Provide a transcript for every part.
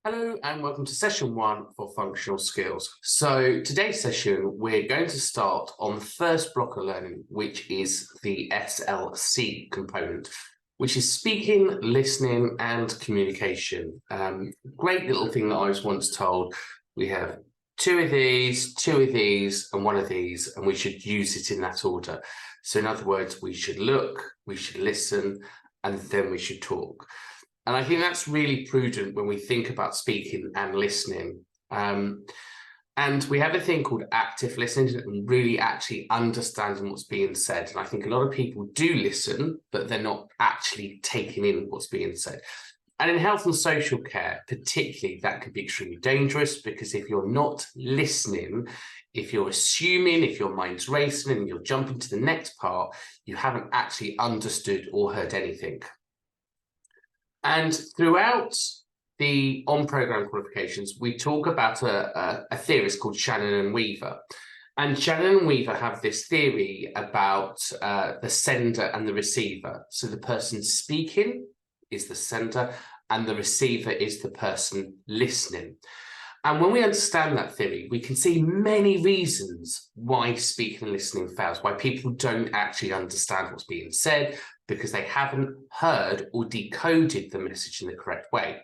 Hello and welcome to session 1 for functional skills. So today's session, we're going to start on the first block of learning, which is the SLC component, which is speaking, listening and communication. Great little thing that I was once told. We have two of these and one of these, and we should use it in that order. So in other words, we should look, we should listen, and then we should talk. And I think that's really prudent when we think about speaking and listening. And we have a thing called active listening and really actually understanding what's being said. And I think a lot of people do listen, but they're not actually taking in what's being said. And in health and social care, particularly, that can be extremely dangerous because if you're not listening, if you're assuming, if your mind's racing and you're jumping to the next part, you haven't actually understood or heard anything. And throughout the on-program qualifications, we talk about a theorist called Shannon and Weaver. And Shannon and Weaver have this theory about the sender and the receiver. So the person speaking is the sender and the receiver is the person listening. And when we understand that theory, we can see many reasons why speaking and listening fails, why people don't actually understand what's being said, because they haven't heard or decoded the message in the correct way.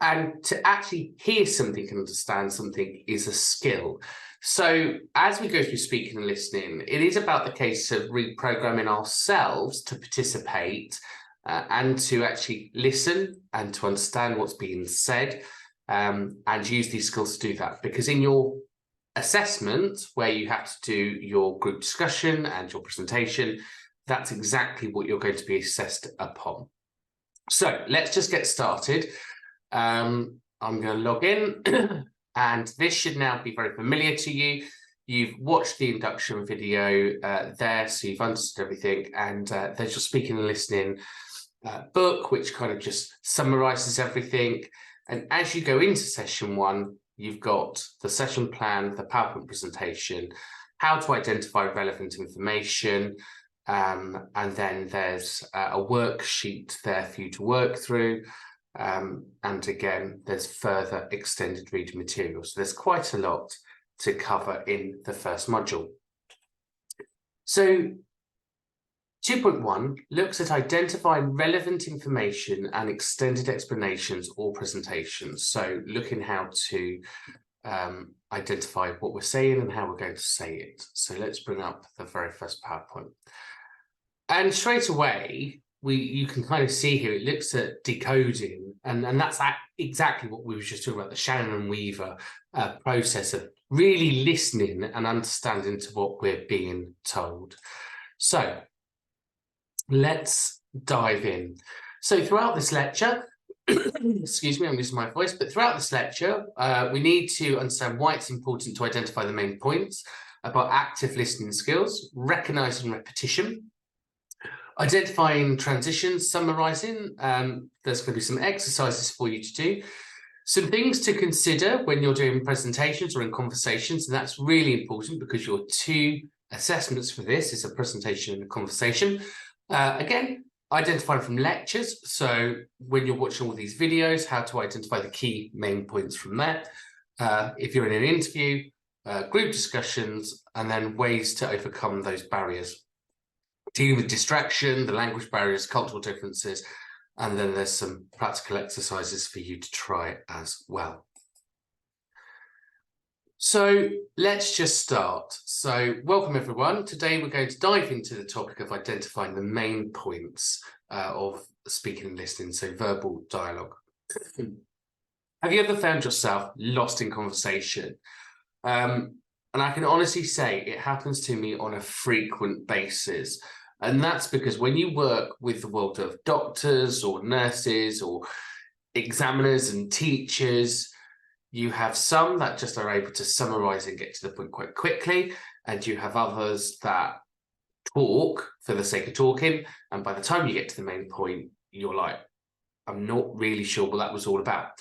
And to actually hear something and understand something is a skill. So as we go through speaking and listening, it is about the case of reprogramming ourselves to participate and to actually listen and to understand what's being said and use these skills to do that. Because in your assessment, where you have to do your group discussion and your presentation, that's exactly what you're going to be assessed upon. So let's just get started. I'm going to log in and this should now be very familiar to you. You've watched the induction video there, so you've understood everything. And there's your speaking and listening book, which kind of just summarizes everything. And as you go into session 1, you've got the session plan, the PowerPoint presentation, how to identify relevant information, and then there's a worksheet there for you to work through. And again, there's further extended reading material. So there's quite a lot to cover in the first module. So 2.1 looks at identifying relevant information and extended explanations or presentations. So looking how to identify what we're saying and how we're going to say it. So let's bring up the very first PowerPoint. And straight away, you can kind of see here, it looks at decoding, and that's exactly what we were just talking about, the Shannon and Weaver process of really listening and understanding to what we're being told. So let's dive in. So throughout this lecture, excuse me, I'm losing my voice, but throughout this lecture, we need to understand why it's important to identify the main points about active listening skills, recognizing repetition, identifying transitions, summarizing. There's going to be some exercises for you to do. Some things to consider when you're doing presentations or in conversations, and that's really important because your two assessments for this is a presentation and a conversation. Again, identifying from lectures. So when you're watching all these videos, how to identify the key main points from there. If you're in an interview, group discussions, and then ways to overcome those barriers. Dealing with distraction, the language barriers, cultural differences, and then there's some practical exercises for you to try as well. So let's just start. So welcome everyone. Today we're going to dive into the topic of identifying the main points of speaking and listening, so verbal dialogue. Have you ever found yourself lost in conversation? And I can honestly say it happens to me on a frequent basis. And that's because when you work with the world of doctors or nurses or examiners and teachers, you have some that just are able to summarize and get to the point quite quickly. And you have others that talk for the sake of talking. And by the time you get to the main point, you're like, I'm not really sure what that was all about.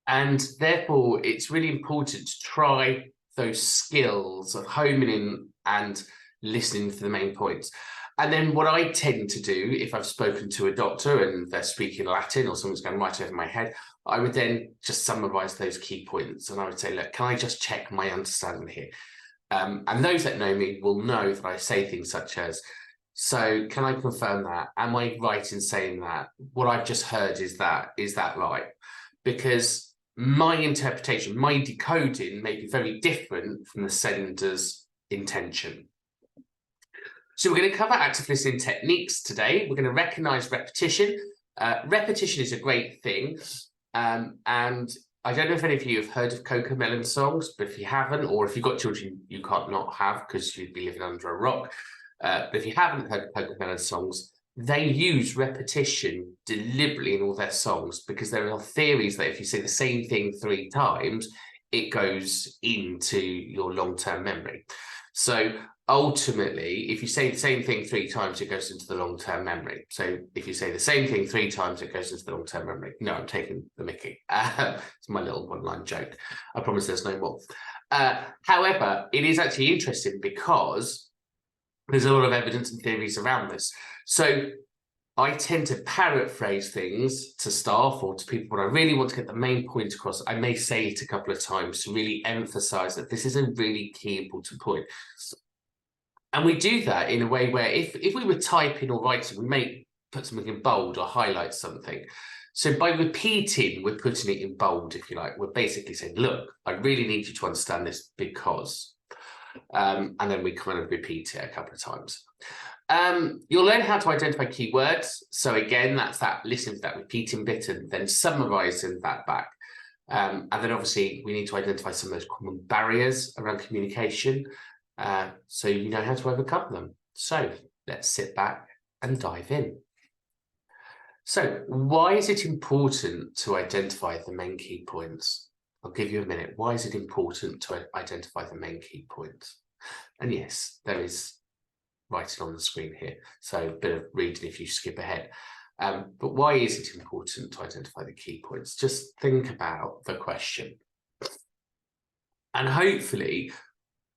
And therefore, it's really important to try those skills of homing in and listening for the main points. And then what I tend to do, if I've spoken to a doctor and they're speaking Latin or something's going right over my head, I would then just summarize those key points. And I would say, look, can I just check my understanding here? And those that know me will know that I say things such as, so can I confirm that? Am I right in saying that? What I've just heard is that right? Because my interpretation, my decoding may be very different from the sender's intention. So we're going to cover active listening techniques today. We're going to recognize repetition. Repetition is a great thing. And I don't know if any of you have heard of Cocomelon songs, but if you haven't, or if you've got children you can't not have because you'd be living under a rock. But if you haven't heard of Cocomelon songs, they use repetition deliberately in all their songs because there are theories that if you say the same thing 3 times, it goes into your long-term memory. So ultimately, if you say the same thing 3 times, it goes into the long-term memory. So if you say the same thing 3 times, it goes into the long-term memory. No, I'm taking the mickey. It's my little one-line joke. I promise there's no more. However, it is actually interesting because there's a lot of evidence and theories around this. So I tend to paraphrase things to staff or to people when I really want to get the main point across. I may say it a couple of times to really emphasize that this is a really key important point. And we do that in a way where if we were typing or writing, we may put something in bold or highlight something. So by repeating, we're putting it in bold, if you like. We're basically saying, look, I really need you to understand this because, and then we kind of repeat it a couple of times. You'll learn how to identify keywords. So again, that's that listening to that repeating bit and then summarizing that back. And then obviously we need to identify some of those common barriers around communication. So you know how to overcome them. So let's sit back and dive in. So why is it important to identify the main key points? I'll give you a minute. Why is it important to identify the main key points? And yes, there is writing on the screen here, so a bit of reading if you skip ahead. But why is it important to identify the key points? Just think about the question. And hopefully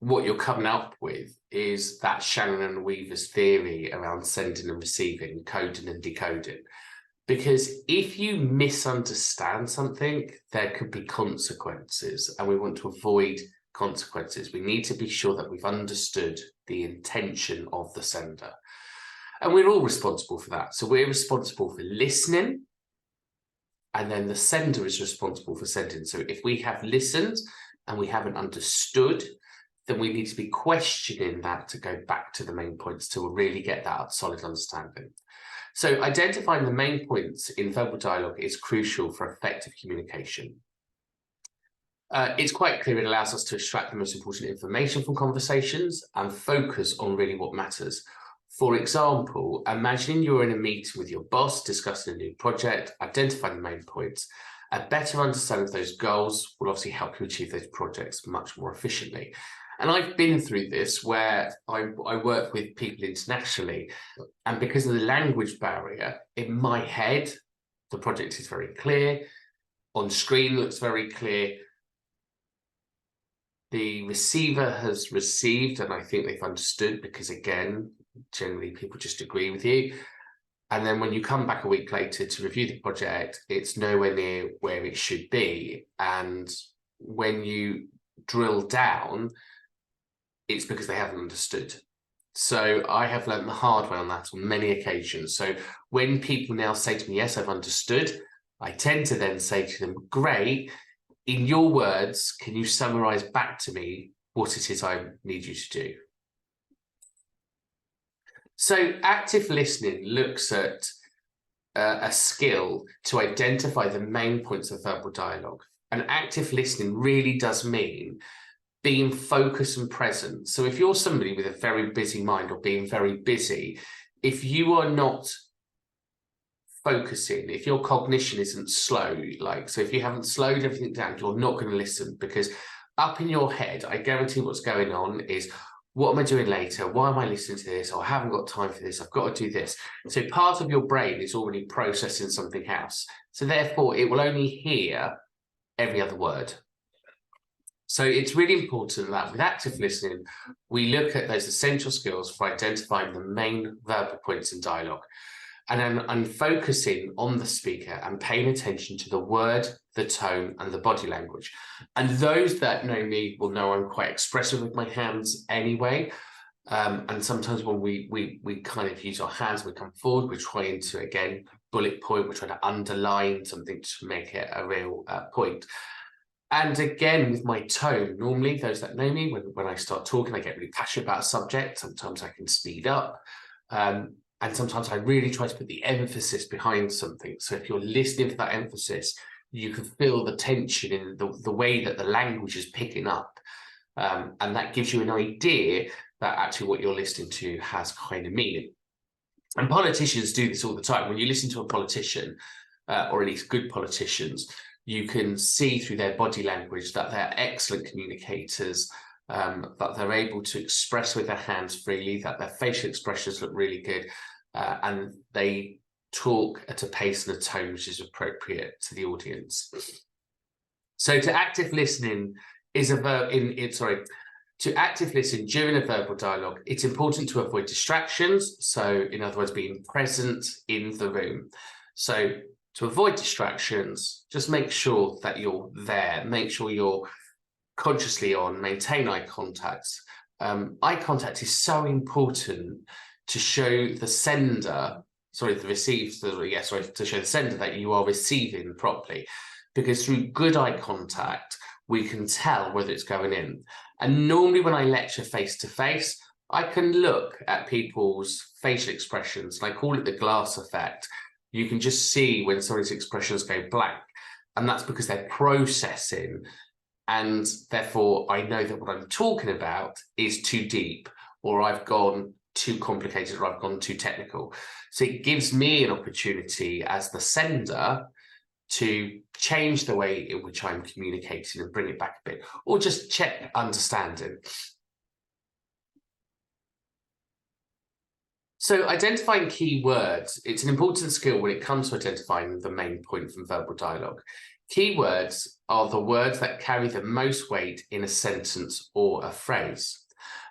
what you're coming up with is that Shannon and Weaver's theory around sending and receiving, coding and decoding. Because if you misunderstand something, there could be consequences, and we want to avoid consequences. We need to be sure that we've understood the intention of the sender. And we're all responsible for that. So we're responsible for listening, and then the sender is responsible for sending. So if we have listened and we haven't understood, then we need to be questioning that to go back to the main points to really get that solid understanding. So identifying the main points in verbal dialogue is crucial for effective communication. It's quite clear it allows us to extract the most important information from conversations and focus on really what matters. For example, imagining you're in a meeting with your boss discussing a new project, identifying the main points. A better understanding of those goals will obviously help you achieve those projects much more efficiently. And I've been through this where I work with people internationally, and because of the language barrier, in my head, the project is very clear, on screen looks very clear. The receiver has received, and I think they've understood because, again, generally people just agree with you. And then when you come back a week later to review the project, it's nowhere near where it should be. And when you drill down, it's because they haven't understood. So I have learned the hard way on that on many occasions. So when people now say to me, yes, I've understood, I tend to then say to them, great, in your words, can you summarize back to me what it is I need you to do? So active listening looks at a skill to identify the main points of verbal dialogue. And active listening really does mean being focused and present. So if you're somebody with a very busy mind or being very busy, if you are not focusing, if your cognition isn't slow, so if you haven't slowed everything down, you're not going to listen, because up in your head, I guarantee what's going on is, what am I doing later? Why am I listening to this? Or I haven't got time for this. I've got to do this. So part of your brain is already processing something else. So therefore, it will only hear every other word. So it's really important that with active listening, we look at those essential skills for identifying the main verbal points in dialogue. And then I'm focusing on the speaker and paying attention to the word, the tone, and the body language. And those that know me will know I'm quite expressive with my hands anyway. And sometimes when we kind of use our hands, we come forward, we're trying to, again, bullet point, we're trying to underline something to make it a real point. And again, with my tone, normally those that know me, when I start talking, I get really passionate about a subject. Sometimes I can speed up. And sometimes I really try to put the emphasis behind something. So if you're listening for that emphasis, you can feel the tension in the way that the language is picking up. And that gives you an idea that actually what you're listening to has kind of meaning. And politicians do this all the time. When you listen to a politician, or at least good politicians, you can see through their body language that they're excellent communicators, that they're able to express with their hands freely, that their facial expressions look really good, and they talk at a pace and a tone which is appropriate to the audience. So to active listening is a verb to active listen during a verbal dialogue, it's important to avoid distractions. So in other words, being present in the room. So to avoid distractions, just make sure that you're there. Make sure you're consciously on, maintain eye contact. Eye contact is so important to show the sender, to show the sender that you are receiving properly. Because through good eye contact, we can tell whether it's going in. And normally when I lecture face to face, I can look at people's facial expressions, and I call it the glass effect. You can just see when somebody's expressions go blank, and that's because they're processing, and therefore I know that what I'm talking about is too deep, or I've gone too complicated, or I've gone too technical. So it gives me an opportunity as the sender to change the way in which I'm communicating and bring it back a bit, or just check understanding. So identifying key words, it's an important skill when it comes to identifying the main point from verbal dialogue. Key words are the words that carry the most weight in a sentence or a phrase,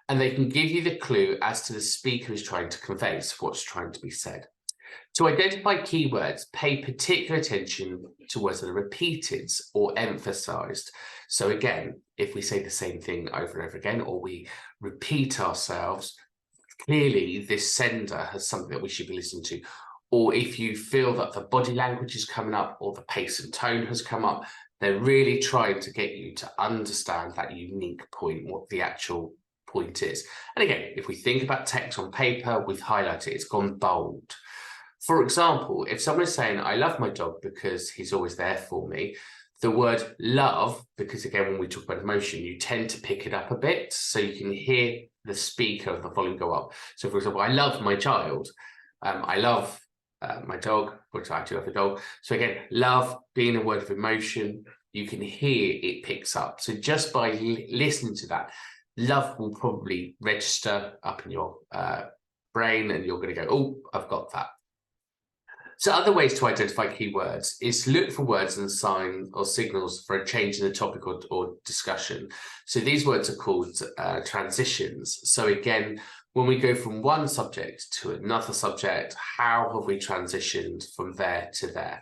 and they can give you the clue as to the speaker is trying to convey, so what's trying to be said. To identify keywords, pay particular attention to words that are repeated or emphasized. So again, if we say the same thing over and over again, or we repeat ourselves, clearly this sender has something that we should be listening to. Or if you feel that the body language is coming up, or the pace and tone has come up, they're really trying to get you to understand that unique point, what the actual point is. And again, if we think about text on paper, we've highlighted it, it's gone bold. For example, if someone is saying, I love my dog because he's always there for me, the word love, because again, when we talk about emotion, you tend to pick it up a bit, so you can hear the speaker, the volume go up. So for example, I love my child, I love my dog, which I actually love a dog. So again, love being a word of emotion, you can hear it picks up. So just by listening to that, love will probably register up in your brain, and you're going to go, oh, I've got that. So other ways to identify keywords is to look for words and signs or signals for a change in the topic or discussion. So these words are called transitions. So again, when we go from one subject to another subject, how have we transitioned from there to there?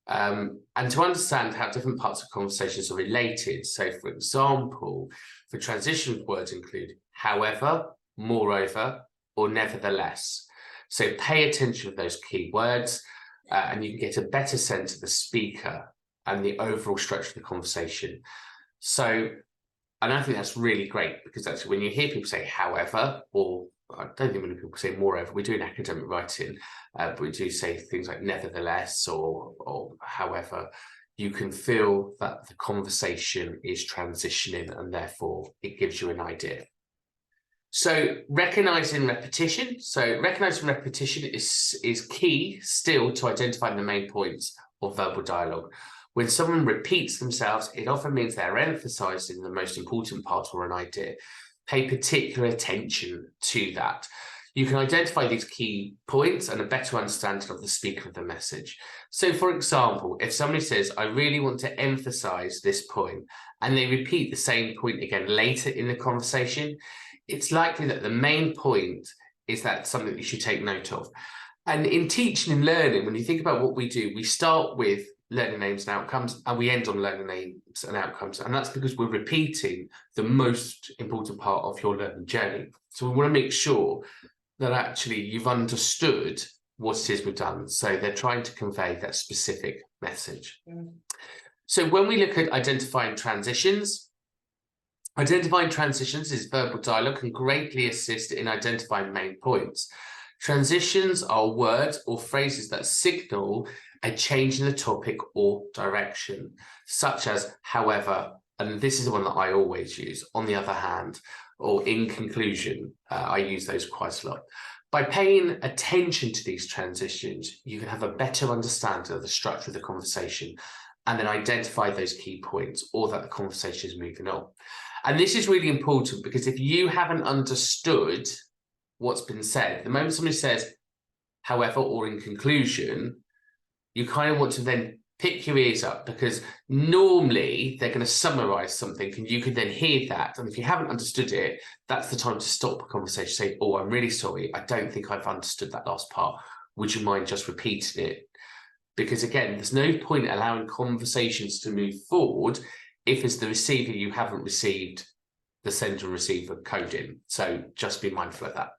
And to understand how different parts of conversations are related. So for example, the transition words include however, moreover, or nevertheless. So pay attention to those key words, and you can get a better sense of the speaker and the overall structure of the conversation. So, and I think that's really great, because actually when you hear people say however, or I don't think many people say moreover, we do in academic writing, but we do say things like nevertheless or however, you can feel that the conversation is transitioning, and therefore it gives you an idea. So recognizing repetition. So recognizing repetition is key still to identifying the main points of verbal dialogue. When someone repeats themselves, it often means they're emphasizing the most important part or an idea. Pay particular attention to that. you can identify these key points and a better understanding of the speaker of the message. So, for example, if somebody says, I really want to emphasize this point, and they repeat the same point again later in the conversation, it's likely that the main point is that something that you should take note of. And in teaching and learning, when you think about what we do, we start with learning names and outcomes, and we end on learning names and outcomes. And that's because we're repeating the most important part of your learning journey. So we want to make sure that actually you've understood what it is we've done. So they're trying to convey that specific message. So when we look at identifying transitions is verbal dialogue can greatly assist in identifying main points. Transitions are words or phrases that signal a change in the topic or direction, such as however, and this is the one that I always use, on the other hand, or in conclusion. I use those quite a lot. By paying attention to these transitions, you can have a better understanding of the structure of the conversation and then identify those key points or that the conversation is moving on. And this is really important because if you haven't understood what's been said, the moment somebody says, however, or in conclusion, you kind of want to then pick your ears up because normally they're going to summarize something and you can then hear that. And if you haven't understood it, that's the time to stop a conversation, say, oh, I'm really sorry. I don't think I've understood that last part. Would you mind just repeating it? Because again, there's no point allowing conversations to move forward if as the receiver you haven't received the sender and receiver coding. So just be mindful of that.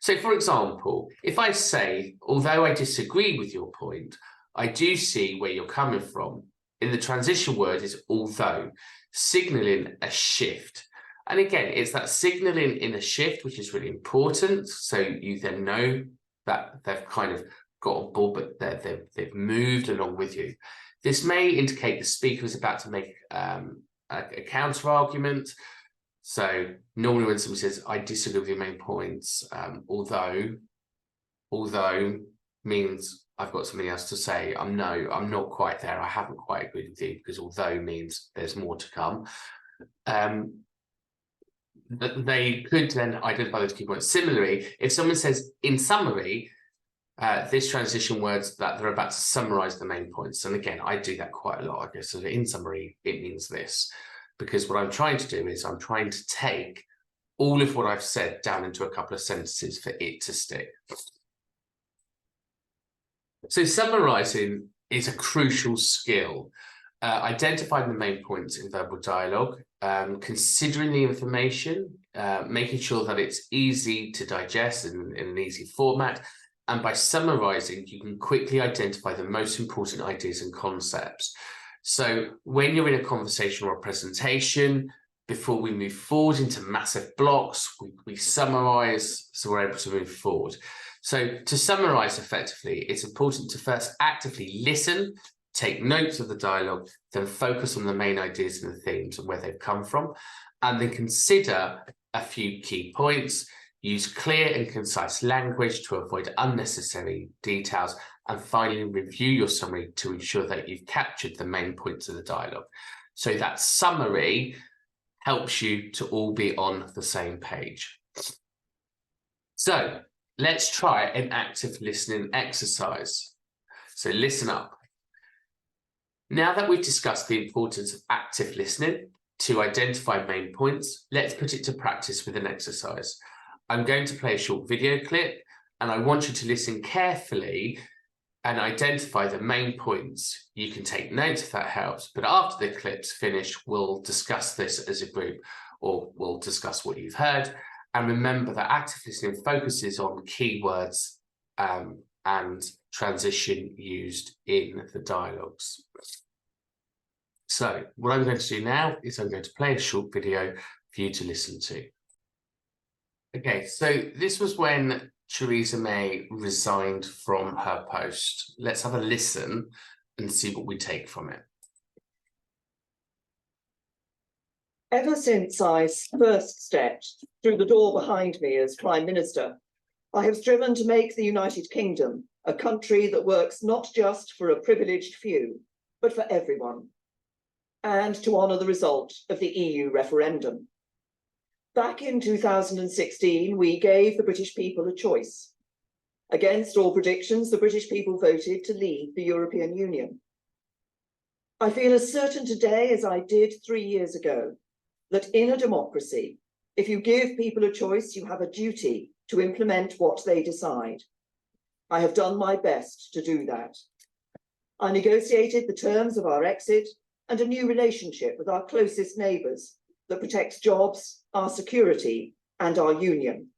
So for example, if I say, although I disagree with your point, I do see where you're coming from. In the transition word is although, signaling a shift. And again, it's that signaling in a shift, which is really important. So you then know that they've kind of got on board, but they've moved along with you. This may indicate the speaker is about to make a counter argument. So normally when somebody says, I disagree with your main points, although means I've got something else to say. I'm not quite there. I haven't quite agreed with you, because although means there's more to come. They could then identify those key points. Similarly, if someone says in summary, this transition words that they're about to summarize the main points. And again, I do that quite a lot. I guess so in summary, it means this, because what I'm trying to do is I'm trying to take all of what I've said down into a couple of sentences for it to stick. So summarizing is a crucial skill. Identifying the main points in verbal dialogue, considering the information, making sure that it's easy to digest in an easy format. And by summarizing, you can quickly identify the most important ideas and concepts. So when you're in a conversation or a presentation, before we move forward into massive blocks, we summarize so we're able to move forward. So to summarize effectively, it's important to first actively listen, take notes of the dialogue, then focus on the main ideas and the themes and where they've come from, and then consider a few key points. Use clear and concise language to avoid unnecessary details, and finally review your summary to ensure that you've captured the main points of the dialogue. So that summary helps you to all be on the same page. So let's try an active listening exercise. So listen up. Now that we've discussed the importance of active listening to identify main points, let's put it to practice with an exercise. I'm going to play a short video clip, and I want you to listen carefully and identify the main points. You can take notes if that helps, but after the clip's finished, we'll discuss this as a group, or we'll discuss what you've heard. And remember that active listening focuses on keywords and transition used in the dialogues. So what I'm going to do now is I'm going to play a short video for you to listen to. Okay, so this was when Theresa May resigned from her post. Let's have a listen and see what we take from it. Ever since I first stepped through the door behind me as Prime Minister, I have striven to make the United Kingdom a country that works not just for a privileged few, but for everyone, and to honour the result of the EU referendum. Back in 2016, we gave the British people a choice. Against all predictions, the British people voted to leave the European Union. I feel as certain today as I did 3 years ago that in a democracy, if you give people a choice, you have a duty to implement what they decide. I have done my best to do that. I negotiated the terms of our exit and a new relationship with our closest neighbours that protects jobs, our security, and our union.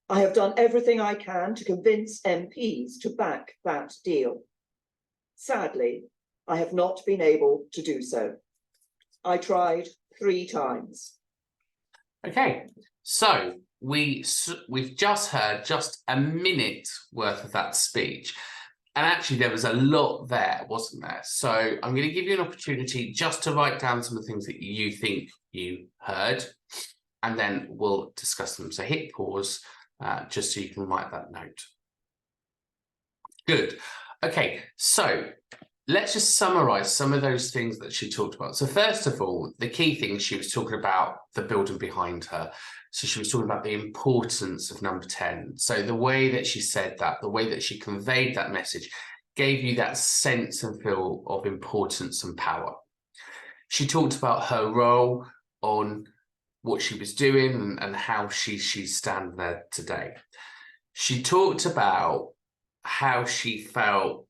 I have done everything I can to convince MPs to back that deal. Sadly, I have not been able to do so. I tried 3 times. Okay, so we've just heard just a minute worth of that speech. And actually, there was a lot there, wasn't there? So I'm going to give you an opportunity just to write down some of the things that you think you heard, and then we'll discuss them. So hit pause just so you can write that note. Good. Okay, so let's just summarize some of those things that she talked about. So first of all, the key thing, she was talking about the building behind her. So she was talking about the importance of number 10. So the way that she said that, the way that she conveyed that message gave you that sense and feel of importance and power. She talked about her role on what she was doing and how she's standing there today. She talked about how she felt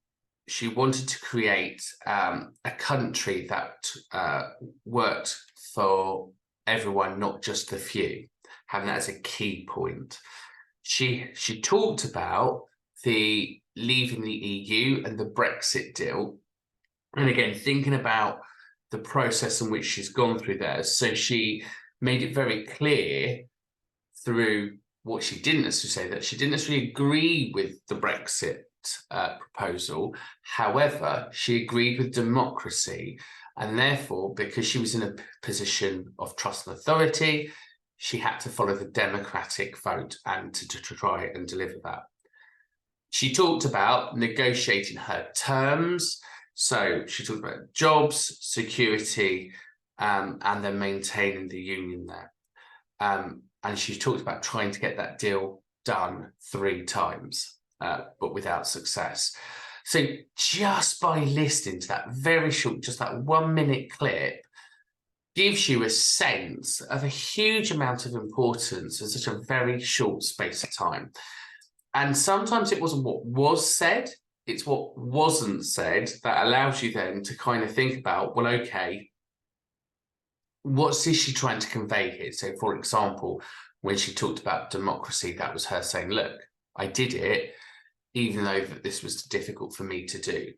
she wanted to create a country that worked for everyone, not just the few, having that as a key point. She talked about the leaving the EU and the Brexit deal. And again, thinking about the process in which she's gone through there. So she made it very clear through what she didn't necessarily say, that she didn't necessarily agree with the Brexit proposal. However, she agreed with democracy, and therefore, because she was in a position of trust and authority, she had to follow the democratic vote and to try and deliver that. She talked about negotiating her terms. So she talked about jobs, security, and then maintaining the union there. And she talked about trying to get that deal done 3 times, but without success. So just by listening to that very short, just that 1 minute clip, gives you a sense of a huge amount of importance in such a very short space of time. And sometimes it wasn't what was said, it's what wasn't said that allows you then to kind of think about, well, okay, what's she trying to convey here? So, for example, when she talked about democracy, that was her saying, look, I did it, even though this was difficult for me to do.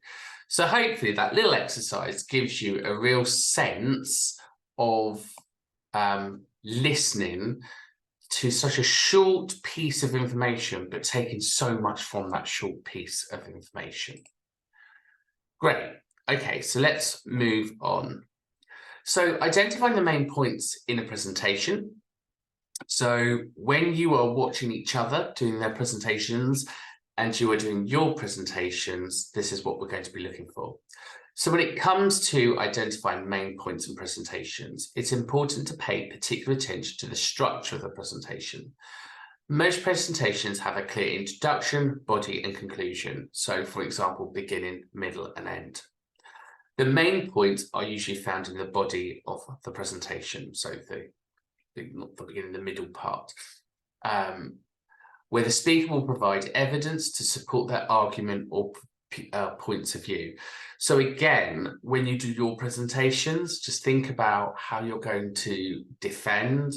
So hopefully that little exercise gives you a real sense of listening to such a short piece of information, but taking so much from that short piece of information. Great. Okay, so let's move on. So identifying the main points in a presentation. So when you are watching each other doing their presentations and you are doing your presentations, this is what we're going to be looking for. So when it comes to identifying main points in presentations, it's important to pay particular attention to the structure of the presentation. Most presentations have a clear introduction, body, and conclusion. So, for example, beginning, middle, and end. The main points are usually found in the body of the presentation, so not the beginning, the middle part, where the speaker will provide evidence to support their argument or points of view. So again, when you do your presentations, just think about how you're going to defend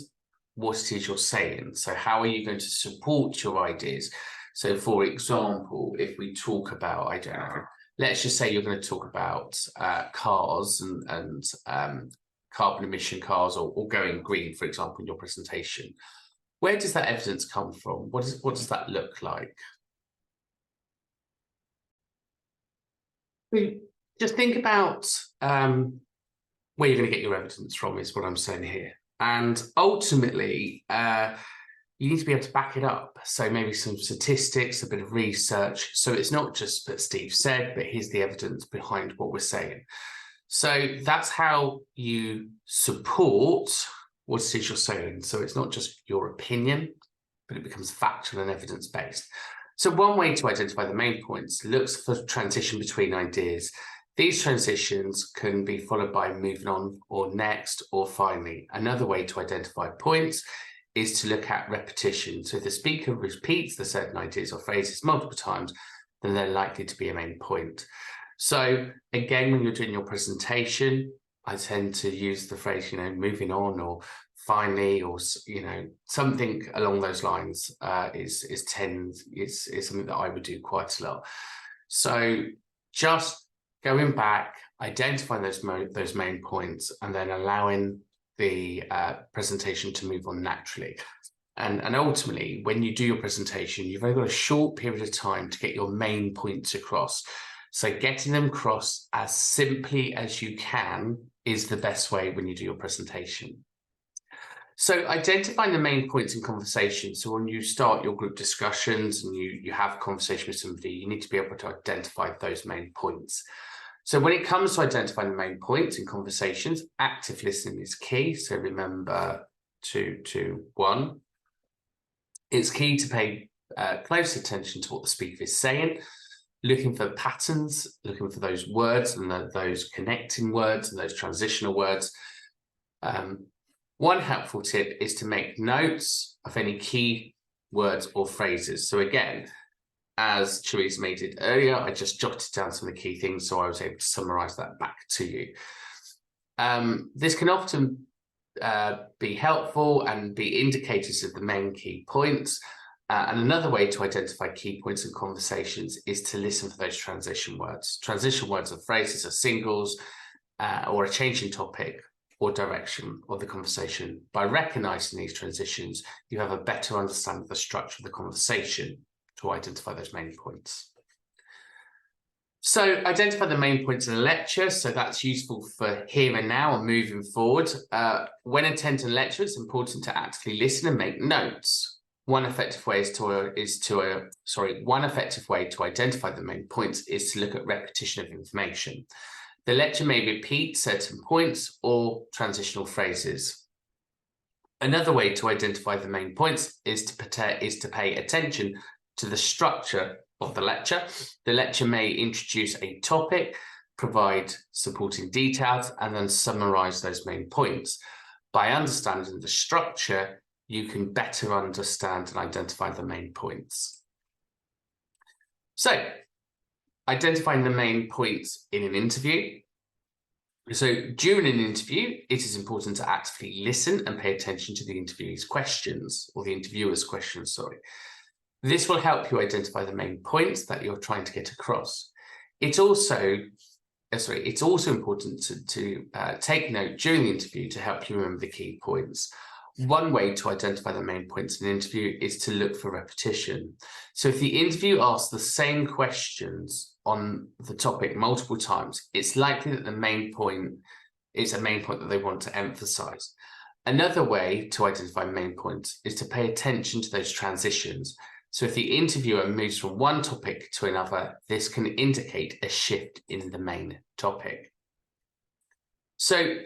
what it is you're saying. So how are you going to support your ideas? So for example, if we talk about, I don't know, let's just say you're going to talk about cars and carbon emission cars or going green, for example, in your presentation. Where does that evidence come from? What does that look like? Just think about where you're going to get your evidence from is what I'm saying here. And ultimately, you need to be able to back it up. So maybe some statistics, a bit of research. So it's not just what Steve said, but here's the evidence behind what we're saying. So that's how you support what it is you're saying. So it's not just your opinion, but it becomes factual and evidence-based. So one way to identify the main points looks for transition between ideas. These transitions can be followed by moving on or next or finally. Another way to identify points is to look at repetition. So if the speaker repeats the certain ideas or phrases multiple times, then they're likely to be a main point. So again, when you're doing your presentation, I tend to use the phrase, moving on or finally, or, something along those lines is something that I would do quite a lot. So just going back, identifying those main points, and then allowing the presentation to move on naturally. And ultimately, when you do your presentation, you've only got a short period of time to get your main points across. So getting them across as simply as you can is the best way when you do your presentation. So identifying the main points in conversation. So when you start your group discussions and you have a conversation with somebody, you need to be able to identify those main points. So when it comes to identifying the main points in conversations, active listening is key. So remember 2.1. It's key to pay close attention to what the speaker is saying, looking for patterns, looking for those words and those connecting words and those transitional words. One helpful tip is to make notes of any key words or phrases. So again, as Therese made it earlier, I just jotted down some of the key things so I was able to summarize that back to you. This can often be helpful and be indicators of the main key points. And another way to identify key points in conversations is to listen for those transition words. Transition words are phrases or singles or a change in topic or direction of the conversation. By recognizing these transitions, you have a better understanding of the structure of the conversation to identify those main points. So identify the main points in a lecture. So that's useful for here and now and moving forward. When attending a lecture, it's important to actively listen and make notes. One effective way to identify the main points is to look at repetition of information. The lecture may repeat certain points or transitional phrases. Another way to identify the main points is to pay attention to the structure of the lecture. The lecture may introduce a topic, provide supporting details, and then summarize those main points. By understanding the structure, you can better understand and identify the main points. So, identifying the main points in an interview. So during an interview, it is important to actively listen and pay attention to the interviewee's questions, or the interviewer's questions, sorry. This will help you identify the main points that you're trying to get across. It's also important to take note during the interview to help you remember the key points. One way to identify the main points in an interview is to look for repetition. So if the interview asks the same questions on the topic multiple times, it's likely that the main point is a main point that they want to emphasize. Another way to identify main points is to pay attention to those transitions. So if the interviewer moves from one topic to another, this can indicate a shift in the main topic. So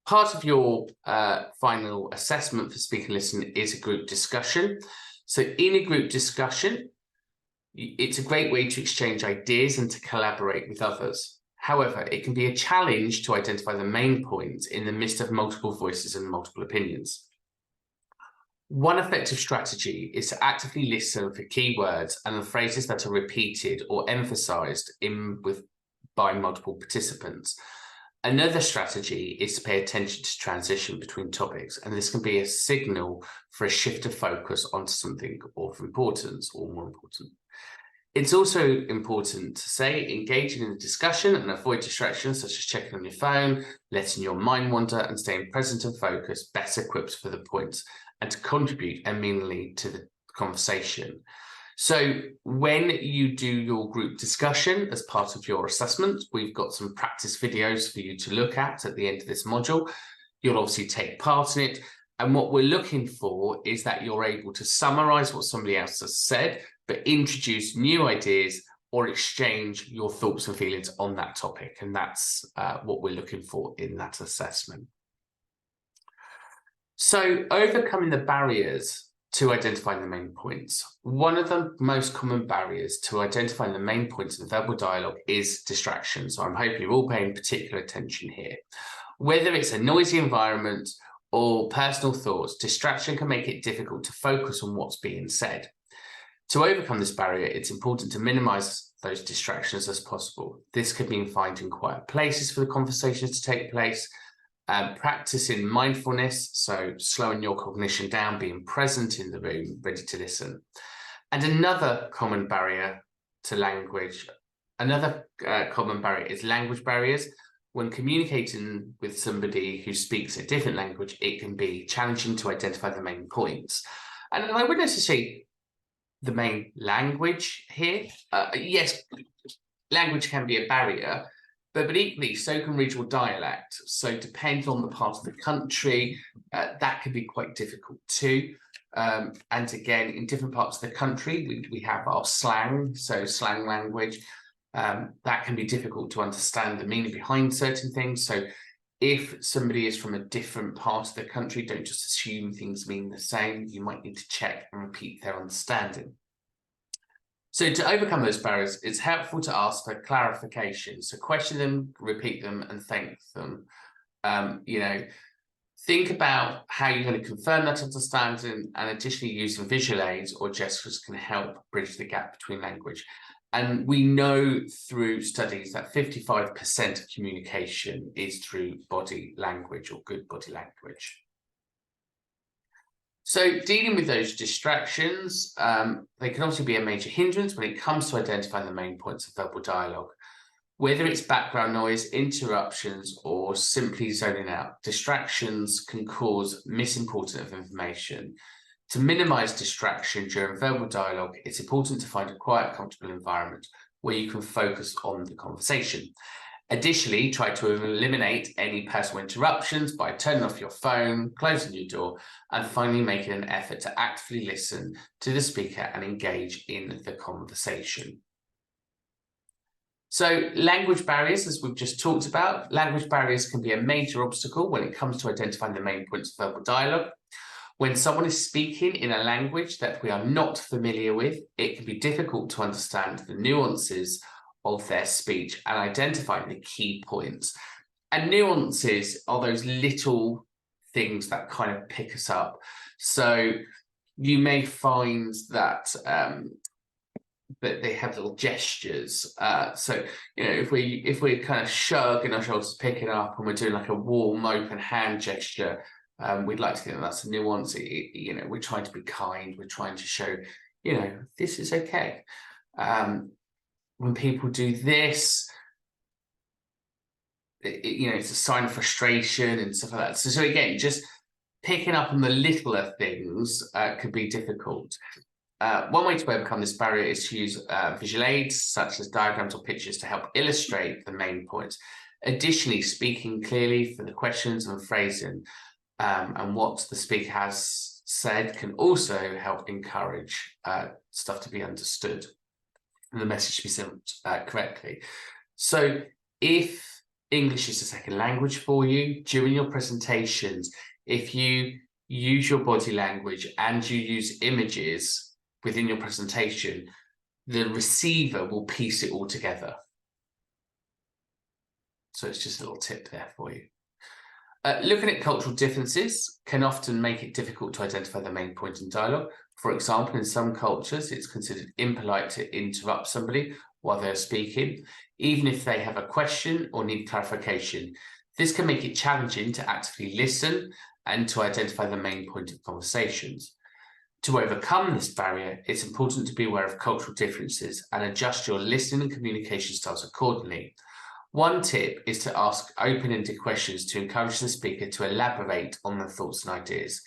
part of your final assessment for speaking and listening is a group discussion. So in a group discussion, it's a great way to exchange ideas and to collaborate with others. However, it can be a challenge to identify the main points in the midst of multiple voices and multiple opinions. One effective strategy is to actively listen for keywords and the phrases that are repeated or emphasized by multiple participants. Another strategy is to pay attention to transition between topics, and this can be a signal for a shift of focus onto something of importance or more important. It's also important to say engaging in the discussion and avoid distractions such as checking on your phone, letting your mind wander, and staying present and focused, better equipped for the points and to contribute meaningfully to the conversation. So when you do your group discussion as part of your assessment, we've got some practice videos for you to look at the end of this module. You'll obviously take part in it. And what we're looking for is that you're able to summarize what somebody else has said, but introduce new ideas or exchange your thoughts and feelings on that topic. And that's what we're looking for in that assessment. So overcoming the barriers to identifying the main points. One of the most common barriers to identifying the main points of the verbal dialogue is distraction. So I'm hoping you're all paying particular attention here. Whether it's a noisy environment or personal thoughts, distraction can make it difficult to focus on what's being said. To overcome this barrier, it's important to minimize those distractions as possible. This could mean finding quiet places for the conversations to take place, practicing mindfulness, so slowing your cognition down, being present in the room, ready to listen. And another common barrier to language, is language barriers. When communicating with somebody who speaks a different language, it can be challenging to identify the main points. And I wouldn't necessarily the main language here. Yes, language can be a barrier, but equally so can regional dialect. So depending on the part of the country, that can be quite difficult too. And again, in different parts of the country, we have our slang, so slang language. That can be difficult to understand the meaning behind certain things. So if somebody is from a different part of the country, don't just assume things mean the same. You might need to check and repeat their understanding. So to overcome those barriers, it's helpful to ask for clarification. So question them, repeat them, and thank them. Think about how you're going to confirm that understanding, and additionally using visual aids or gestures can help bridge the gap between language. And we know through studies that 55% of communication is through body language or good body language. So dealing with those distractions, they can also be a major hindrance when it comes to identifying the main points of verbal dialogue. Whether it's background noise, interruptions, or simply zoning out, distractions can cause misimportant of information. To minimize distraction during verbal dialogue, it's important to find a quiet, comfortable environment where you can focus on the conversation. Additionally, try to eliminate any personal interruptions by turning off your phone, closing your door, and finally making an effort to actively listen to the speaker and engage in the conversation. So language barriers, as we've just talked about, language barriers can be a major obstacle when it comes to identifying the main points of verbal dialogue. When someone is speaking in a language that we are not familiar with, it can be difficult to understand the nuances of their speech and identifying the key points. And nuances are those little things that kind of pick us up. So you may find that that they have little gestures. So if we're kind of shrugging our shoulders, picking up, and we're doing like a warm, open hand gesture, we'd like to think that that's a nuance. We're trying to be kind. We're trying to show, this is okay. When people do this, it's a sign of frustration and stuff like that. So again, just picking up on the littler things could be difficult. One way to overcome this barrier is to use visual aids, such as diagrams or pictures, to help illustrate the main points. Additionally, speaking clearly for the questions and phrasing and what the speaker has said can also help encourage stuff to be understood and the message to be sent correctly. So if English is a second language for you, during your presentations, if you use your body language and you use images within your presentation, the receiver will piece it all together. So it's just a little tip there for you. Looking at cultural differences can often make it difficult to identify the main point in dialogue. For example, in some cultures, it's considered impolite to interrupt somebody while they're speaking, even if they have a question or need clarification. This can make it challenging to actively listen and to identify the main point of conversations. To overcome this barrier, it's important to be aware of cultural differences and adjust your listening and communication styles accordingly. One tip is to ask open-ended questions to encourage the speaker to elaborate on their thoughts and ideas.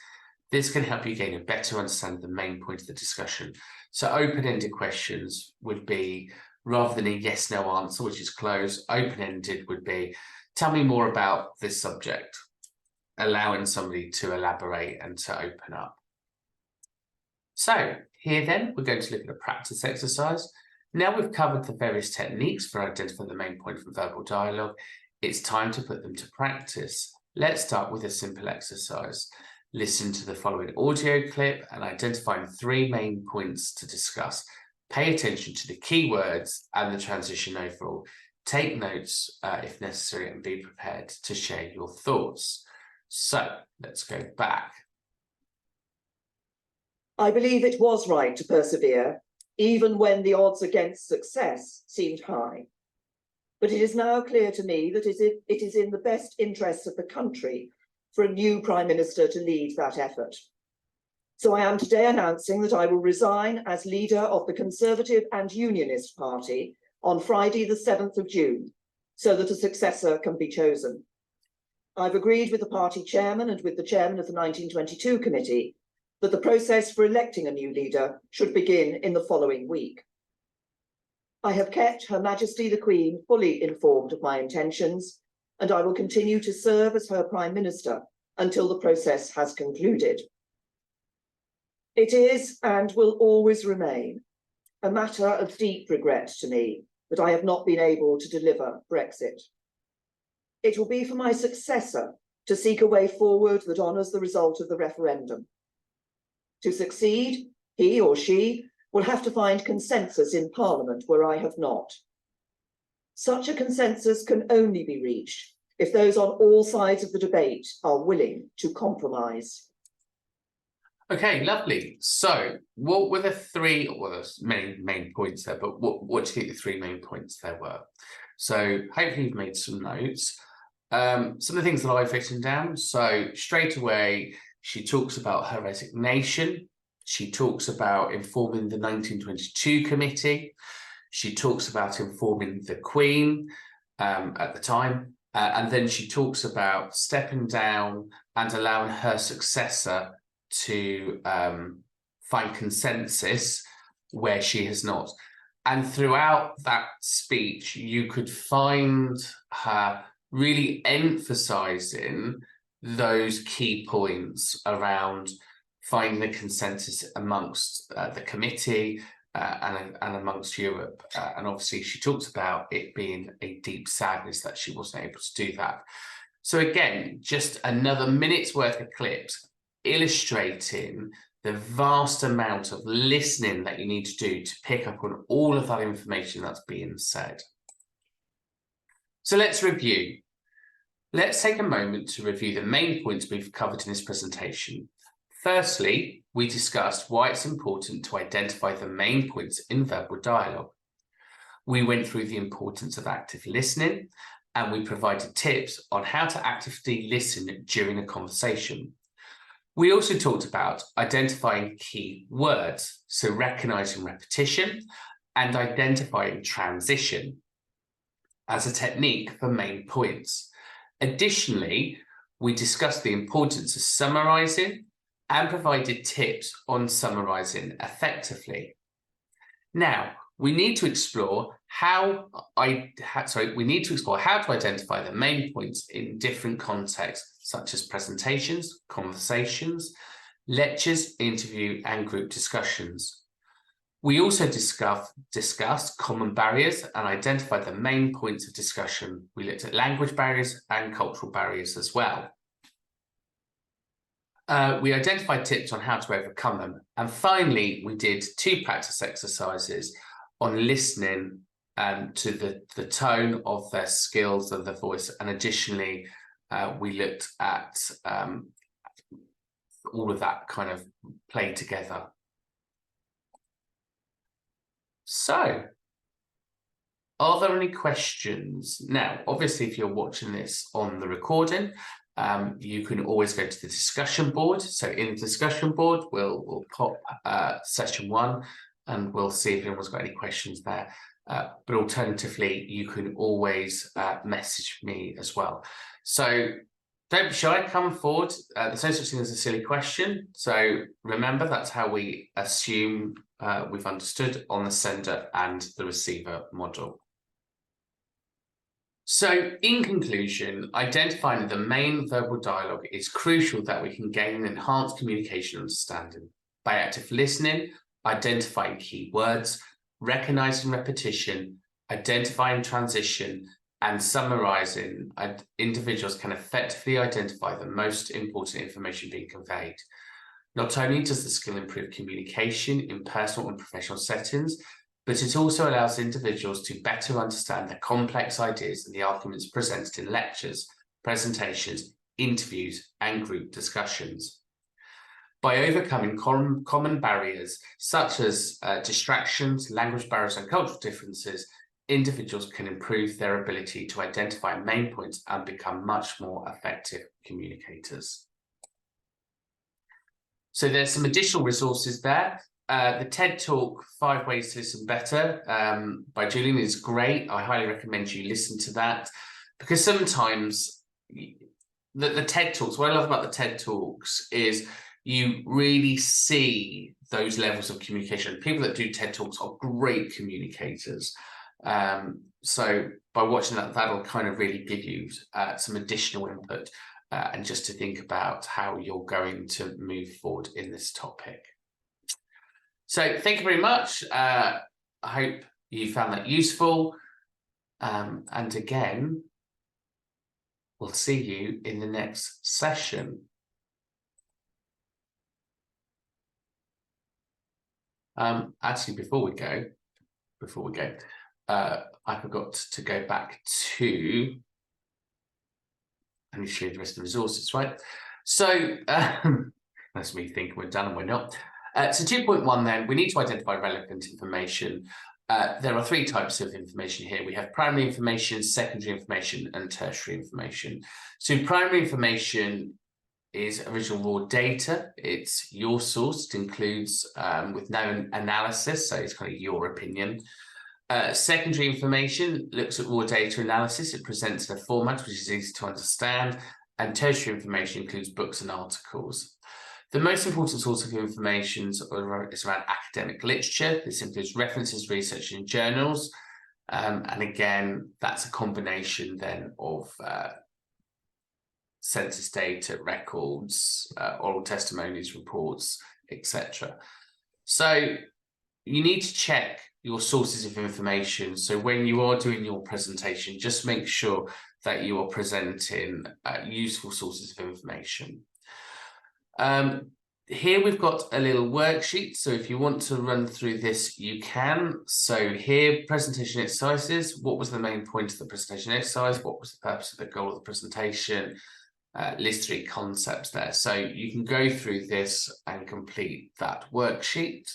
This can help you gain a better understanding of the main point of the discussion. So open-ended questions would be, rather than a yes-no answer, which is closed, open-ended would be, tell me more about this subject, allowing somebody to elaborate and to open up. So here then, we're going to look at a practice exercise. Now we've covered the various techniques for identifying the main point from verbal dialogue, it's time to put them to practice. Let's start with a simple exercise. listen to the following audio clip and identify 3 main points to discuss. Pay attention to the keywords and the transition overall. Take notes if necessary and be prepared to share your thoughts. So let's go back. I believe it was right to persevere, even when the odds against success seemed high. But it is now clear to me that it is in the best interests of the country for a new Prime Minister to lead that effort. So I am today announcing that I will resign as leader of the Conservative and Unionist Party on Friday, the 7th of June, so that a successor can be chosen. I've agreed with the party chairman and with the chairman of the 1922 committee that the process for electing a new leader should begin in the following week. I have kept Her Majesty the Queen fully informed of my intentions, and I will continue to serve as her Prime Minister until the process has concluded. It is and will always remain a matter of deep regret to me that I have not been able to deliver Brexit. It will be for my successor to seek a way forward that honours the result of the referendum. To succeed, he or she will have to find consensus in Parliament where I have not. Such a consensus can only be reached if those on all sides of the debate are willing to compromise. Okay, lovely. So what were the 3, well, there's many main points there, but what do you think the 3 main points there were? So hopefully you've made some notes. Some of the things that I've written down. So straight away, she talks about her resignation. She talks about informing the 1922 committee. She talks about informing the Queen at the time. And then she talks about stepping down and allowing her successor to find consensus where she has not. And throughout that speech, you could find her really emphasizing those key points around finding the consensus amongst the committee and amongst Europe. And obviously she talks about it being a deep sadness that she wasn't able to do that. So again, just another minute's worth of clips illustrating the vast amount of listening that you need to do to pick up on all of that information that's being said. So let's review. Let's take a moment to review the main points we've covered in this presentation. Firstly, we discussed why it's important to identify the main points in verbal dialogue. We went through the importance of active listening, and we provided tips on how to actively listen during a conversation. We also talked about identifying key words, so recognizing repetition and identifying transition as a technique for main points. Additionally, we discussed the importance of summarizing and provided tips on summarizing effectively. Now, we need to explore how to identify the main points in different contexts, such as presentations, conversations, lectures, interview, and group discussions. We also discussed common barriers and identified the main points of discussion. We looked at language barriers and cultural barriers as well. We identified tips on how to overcome them. And finally, we did 2 practice exercises on listening to the tone of their skills and their voice. And additionally, we looked at all of that kind of play together. So, are there any questions? Now, obviously, if you're watching this on the recording, you can always go to the discussion board. So in the discussion board, we'll pop session 1 and we'll see if anyone's got any questions there. But alternatively, you can always message me as well. So don't be shy, come forward. There's no such thing as a silly question. So remember, that's how we assume we've understood on the sender and the receiver model. So in conclusion, identifying the main verbal dialogue is crucial that we can gain an enhanced communication understanding. By active listening, identifying key words, recognizing repetition, identifying transition, and summarising, individuals can effectively identify the most important information being conveyed. Not only does the skill improve communication in personal and professional settings, but it also allows individuals to better understand the complex ideas and the arguments presented in lectures, presentations, interviews, and group discussions. By overcoming common barriers such as distractions, language barriers, and cultural differences, individuals can improve their ability to identify main points and become much more effective communicators. So there's some additional resources there. The TED Talk, 5 Ways to Listen Better by Julian is great. I highly recommend you listen to that, because sometimes the TED Talks, what I love about the TED Talks is you really see those levels of communication. People that do TED Talks are great communicators. So by watching that, that'll kind of really give you some additional input and just to think about how you're going to move forward in this topic. So thank you very much. I hope you found that useful. And again, we'll see you in the next session. Actually, before we go, I forgot to go back to, I need to show you the rest of the resources, right? So that's me thinking we're done and we're not. So 2.1 then, we need to identify relevant information. There are 3 types of information here. We have primary information, secondary information, and tertiary information. So primary information is original raw data. It's your source. It includes with no analysis, so it's kind of your opinion. Secondary information looks at raw data analysis. It presents in a format which is easy to understand. And tertiary information includes books and articles. The most important source of information is around academic literature. This includes references, research, and journals. And again, that's a combination then of census data, records, oral testimonies, reports, etc. So you need to check your sources of information. So when you are doing your presentation, just make sure that you are presenting useful sources of information. Here we've got a little worksheet. So if you want to run through this, you can. So here, presentation exercises. What was the main point of the presentation exercise? What was the purpose of the goal of the presentation? List 3 concepts there. So you can go through this and complete that worksheet.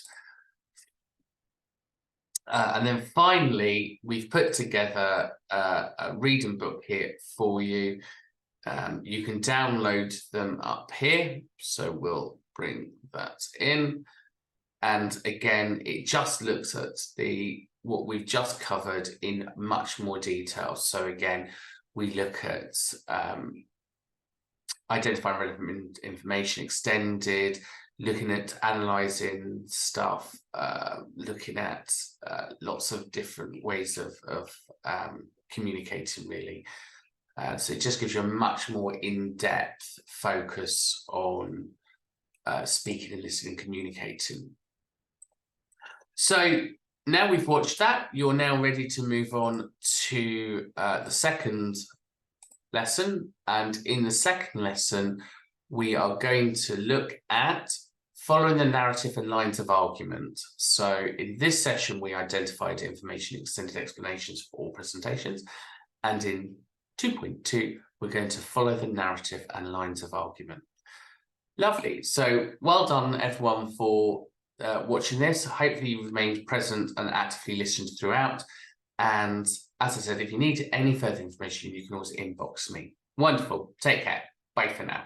And then finally, we've put together a reading book here for you. You can download them up here. So we'll bring that in. And again, it just looks at what we've just covered in much more detail. So again, we look at identifying relevant information extended, looking at analysing stuff, looking at lots of different ways of communicating, really. So it just gives you a much more in-depth focus on speaking and listening and communicating. So now we've watched that, you're now ready to move on to the second lesson. And in the second lesson, we are going to look at following the narrative and lines of argument. So in this session, we identified information extended explanations for all presentations. And in 2.2, we're going to follow the narrative and lines of argument. Lovely. So well done, everyone, for watching this. Hopefully you remained present and actively listened throughout. And as I said, if you need any further information, you can always inbox me. Wonderful. Take care. Bye for now.